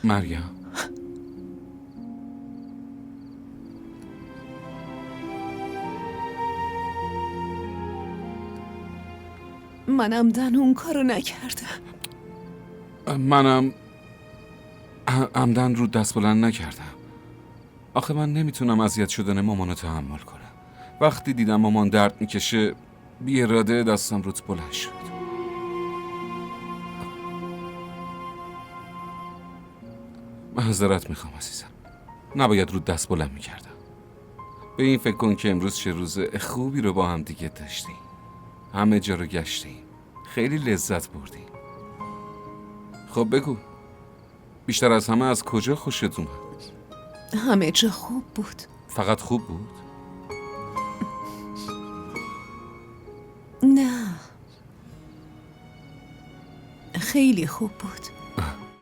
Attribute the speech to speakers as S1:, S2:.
S1: مریم،
S2: من عمدن اون کارو نکردم.
S1: منم عمدن رو دست بلند نکردم. آخه من نمیتونم اذیت شدن مامانو تحمل کنم. وقتی دیدم مامان درد میکشه بی اراده دستم روت بلند شد. معذرت میخوام عزیزم، نباید رو دست بلند میکردم. به این فکر کن که امروز چه روز خوبی رو با هم دیگه داشتیم. همه جا رو گشتیم، خیلی لذت بردیم. خب بگو، بیشتر از همه از کجا خوشت اومد؟
S2: همه جا خوب بود.
S1: فقط خوب بود؟
S2: نه، خیلی خوب بود.